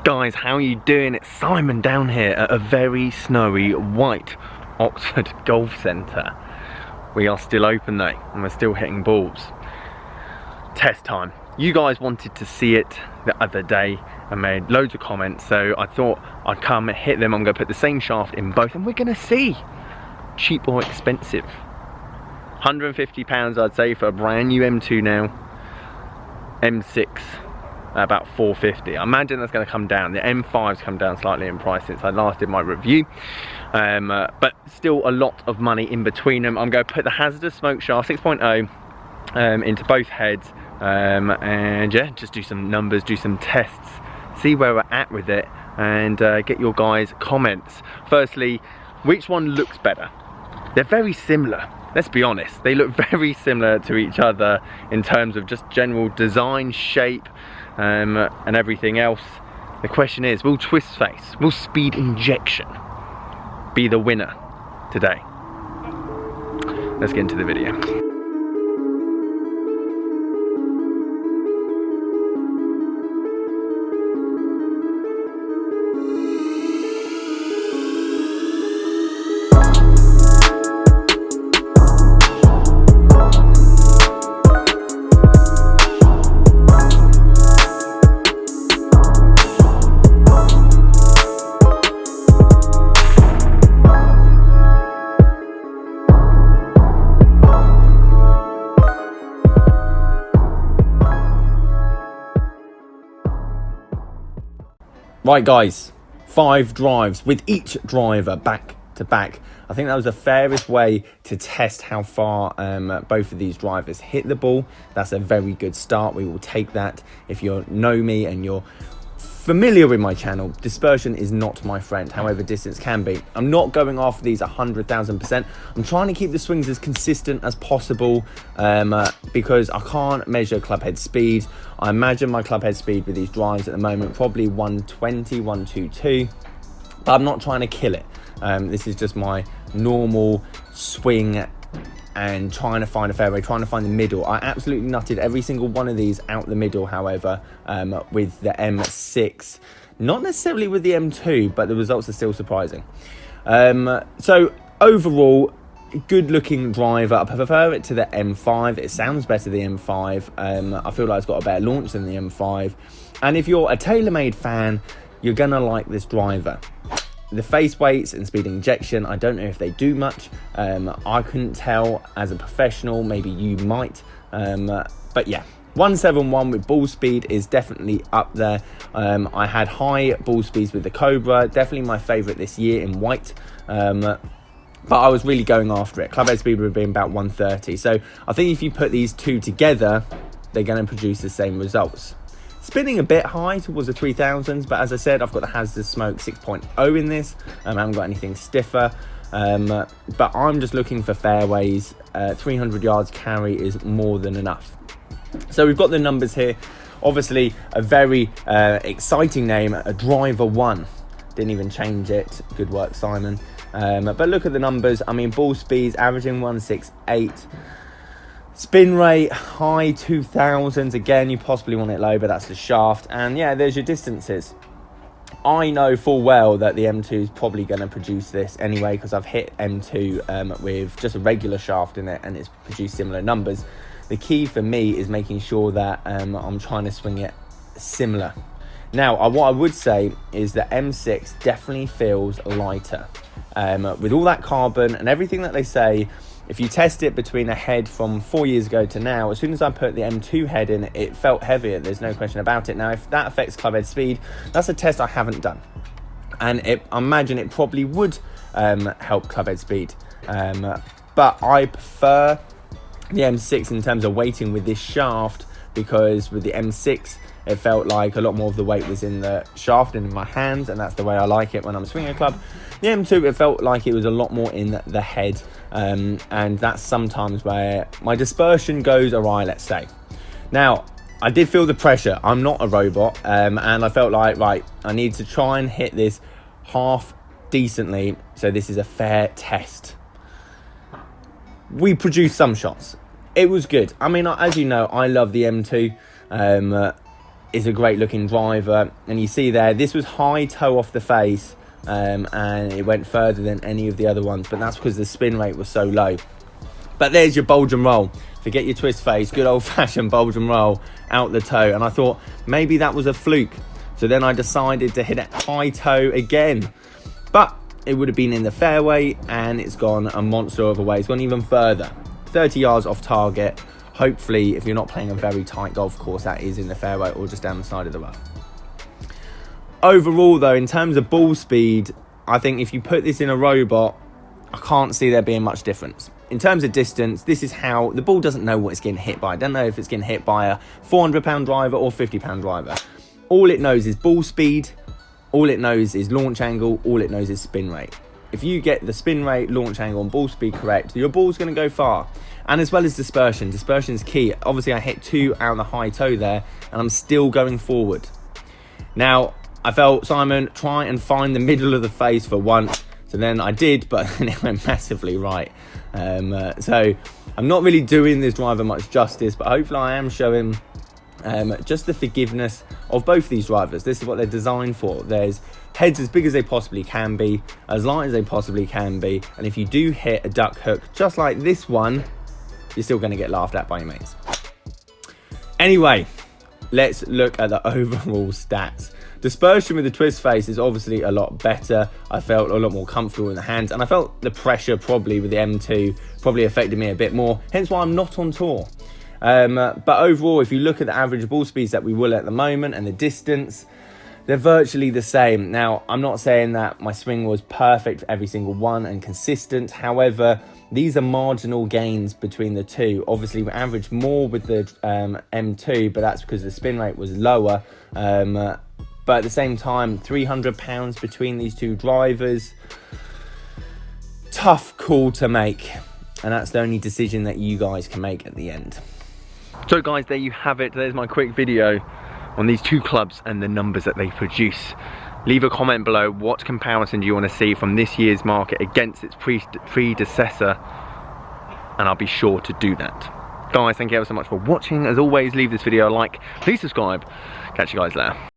Guys, how are you doing? It's Simon down here at a very snowy white Oxford Golf Centre. We are still open though, and we're still hitting balls. Test time. You guys wanted to see it the other day and made loads of comments, so I thought I'd come hit them. I'm going to put the same shaft in both and we're going to see cheap or expensive. £150 I'd say for a brand new M2 now. M6 about £450. I imagine that's going to come down. The M5's come down slightly in price since I last did my review, but still a lot of money in between them. I'm going to put the hazardous smoke shaft 6.0 into both heads, and yeah, just do some numbers, do some tests, see where we're at with it, and get your guys' comments. Firstly, which one looks better? They're very similar. Let's be honest, they look very similar to each other in terms of just general design, shape, and everything else. The question is, will twist face, will speed injection be the winner today? Let's get into the video. Right guys, 5 drives with each driver back to back. I think that was the fairest way to test how far both of these drivers hit the ball. That's a very good start. We will take that. If you know me and you're familiar with my channel, dispersion is not my friend, however distance can be. I'm not going after these 100,000%. I'm trying to keep the swings as consistent as possible because I can't measure clubhead speed. I imagine my clubhead speed with these drives at the moment probably 120, 122, but I'm not trying to kill it. This is just my normal swing and trying to find a fairway, trying to find the middle. I absolutely nutted every single one of these out the middle, however, with the M6. Not necessarily with the M2, but the results are still surprising. So overall, good looking driver. I prefer it to the M5. It sounds better than the M5. I feel like it's got a better launch than the M5. And if you're a Taylormade fan, you're gonna like this driver. The face weights and speed injection, I don't know if they do much. I couldn't tell as a professional, maybe you might. But yeah, 171 with ball speed is definitely up there. I had high ball speeds with the Cobra, definitely my favorite this year in white. But I was really going after it. Clubhead speed would have been about 130. So I think if you put these two together, they're going to produce the same results. Spinning a bit high towards the 3000s, but as I said, I've got the hazardous smoke 6.0 in this. I haven't got anything stiffer, but I'm just looking for fairways. 300 yards carry is more than enough. So we've got the numbers here. Obviously a very exciting name, a driver 1. Didn't even change it. Good work, Simon. But look at the numbers. I mean, ball speeds averaging 168. Spin rate, high 2000s. Again, you possibly want it low, but that's the shaft. And yeah, there's your distances. I know full well that the M2 is probably going to produce this anyway, because I've hit M2 with just a regular shaft in it and it's produced similar numbers. The key for me is making sure that I'm trying to swing it similar. Now, what I would say is that M6 definitely feels lighter. With all that carbon and everything that they say, if you test it between a head from 4 years ago to now, as soon as I put the M2 head in, it felt heavier. There's no question about it. Now, if that affects clubhead speed, that's a test I haven't done. And I imagine it probably would help clubhead speed. But I prefer the M6 in terms of weighting with this shaft, because with the M6, it felt like a lot more of the weight was in the shaft and in my hands, and that's the way I like it when I'm swinging a club. The M2, it felt like it was a lot more in the head, and that's sometimes where my dispersion goes awry, let's say. Now, I did feel the pressure. I'm not a robot, and I felt like, right, I need to try and hit this half decently, so this is a fair test. We produced some shots. It was good. I mean, as you know, I love the M2. is a great looking driver, and you see there, this was high toe off the face, and it went further than any of the other ones, but that's because the spin rate was so low. But there's your bulge and roll. Forget your twist face, good old fashioned bulge and roll out the toe. And I thought maybe that was a fluke. So then I decided to hit it high toe again. But it would have been in the fairway, and it's gone a monster of a way. It's gone even further, 30 yards off target. Hopefully, if you're not playing a very tight golf course, that is in the fairway or just down the side of the rough. Overall though, in terms of ball speed, I think if you put this in a robot, I can't see there being much difference. In terms of distance, this is how the ball doesn't know what it's getting hit by. I don't know if it's getting hit by a 400-pound driver or 50-pound driver. All it knows is ball speed, all it knows is launch angle, all it knows is spin rate. If you get the spin rate, launch angle and ball speed correct, your ball's going to go far. And as well as dispersion. Dispersion is key. Obviously I hit 2 out of the high toe there, and I'm still going forward. Now, I felt, Simon, try and find the middle of the face for once. So then I did, but then it went massively right. So I'm not really doing this driver much justice, but hopefully I am showing just the forgiveness of both these drivers. This is what they're designed for. There's heads as big as they possibly can be, as light as they possibly can be, and if you do hit a duck hook just like this one, you're still going to get laughed at by your mates. Anyway, let's look at the overall stats. Dispersion with the twist face is obviously a lot better. I felt a lot more comfortable in the hands, and I felt the pressure probably with the M2 probably affected me a bit more, hence why I'm not on tour. But overall, if you look at the average ball speeds that we will at the moment and the distance, they're virtually the same. Now, I'm not saying that my swing was perfect for every single one and consistent. However, these are marginal gains between the two. Obviously, we averaged more with the M2, but that's because the spin rate was lower. But at the same time, 300 pounds between these two drivers. Tough call to make. And that's the only decision that you guys can make at the end. So guys, there you have it. There's my quick video on these two clubs and the numbers that they produce. Leave a comment below. What comparison do you want to see from this year's market against its predecessor? And I'll be sure to do that. Guys, thank you ever so much for watching. As always, leave this video a like. Please subscribe. Catch you guys later.